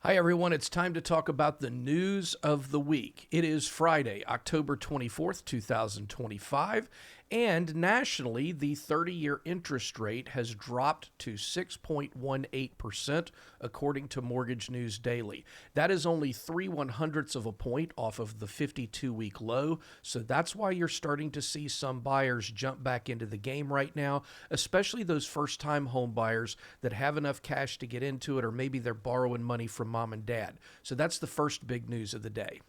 Hi, everyone. It's time to talk about the news of the week. It is Friday, October 24th, 2025, and nationally, the 30-year interest rate has dropped to 6.18%, according to Mortgage News Daily. That is only 3/100ths of a point off of the 52-week low, so that's why you're starting to see some buyers jump back into the game right now, especially those first-time home buyers that have enough cash to get into it, or maybe they're borrowing money from mom and dad. So that's the first big news of the day.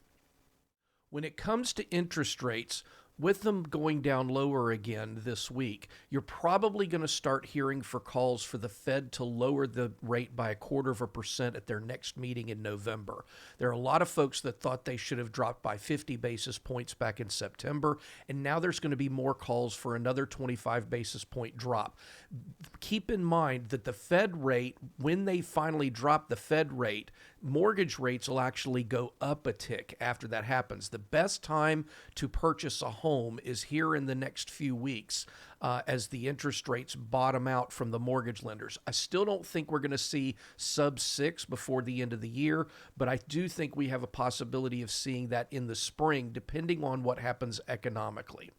When it comes to interest rates, with them going down lower again this week, you're probably going to start hearing for calls for the Fed to lower the rate by 1/4% at their next meeting in November. There are a lot of folks that thought they should have dropped by 50 basis points back in September, and now there's going to be more calls for another 25 basis point drop. Keep in mind that the Fed rate, when they finally drop the Fed rate, mortgage rates will actually go up a tick after that happens. The best time to purchase a home is here in the next few weeks as the interest rates bottom out from the mortgage lenders. I still don't think we're going to see sub 6 before the end of the year, but I do think we have a possibility of seeing that in the spring, depending on what happens economically.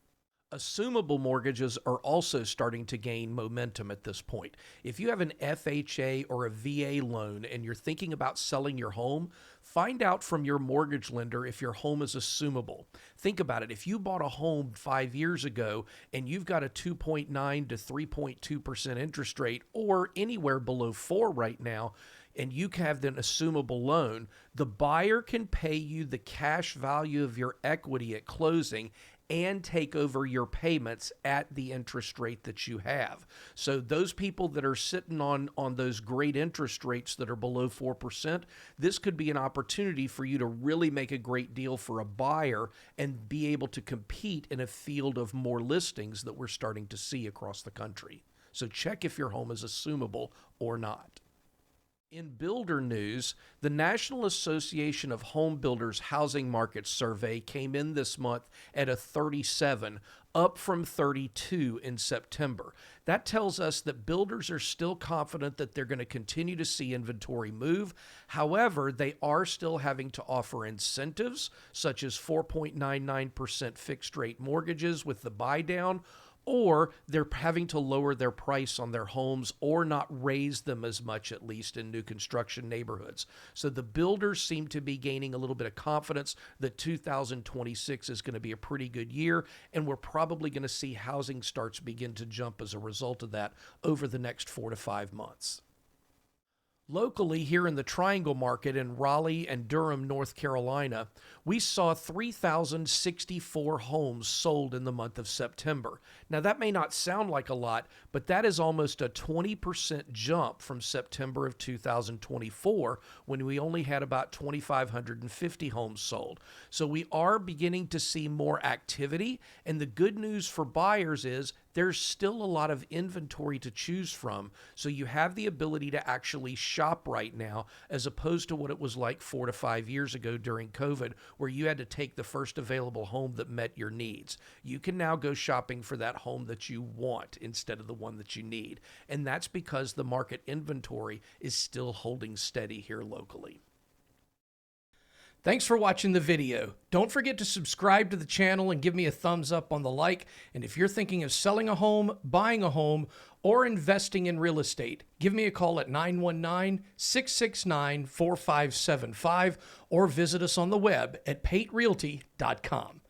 Assumable mortgages are also starting to gain momentum at this point. If you have an FHA or a VA loan and you're thinking about selling your home, find out from your mortgage lender if your home is assumable. Think about it. If you bought a home 5 years ago and you've got a 2.9 to 3.2% interest rate, or anywhere below 4 right now, and you have an assumable loan, the buyer can pay you the cash value of your equity at closing and take over your payments at the interest rate that you have. So those people that are sitting on those great interest rates that are below 4%, this could be an opportunity for you to really make a great deal for a buyer and be able to compete in a field of more listings that we're starting to see across the country. So check if your home is assumable or not. In builder news, the National Association of Home Builders Housing Market Survey came in this month at a 37, up from 32 in September. That tells us that builders are still confident that they're going to continue to see inventory move. However, they are still having to offer incentives, such as 4.99% fixed rate mortgages with the buy down, or they're having to lower their price on their homes or not raise them as much, at least in new construction neighborhoods. So the builders seem to be gaining a little bit of confidence that 2026 is going to be a pretty good year, and we're probably going to see housing starts begin to jump as a result of that over the next 4 to 5 months. Locally, here in the Triangle Market in Raleigh and Durham, North Carolina, we saw 3,064 homes sold in the month of September. Now, that may not sound like a lot, but that is almost a 20% jump from September of 2024, when we only had about 2,550 homes sold. So we are beginning to see more activity, and the good news for buyers is there's still a lot of inventory to choose from, so you have the ability to actually shop right now, as opposed to what it was like 4 to 5 years ago during COVID, where you had to take the first available home that met your needs. You can now go shopping for that home that you want instead of the one that you need, and that's because the market inventory is still holding steady here locally. Thanks for watching the video. Don't forget to subscribe to the channel and give me a thumbs up on the like. And if you're thinking of selling a home, buying a home, or investing in real estate, give me a call at 919-669-4575 or visit us on the web at paterealty.com.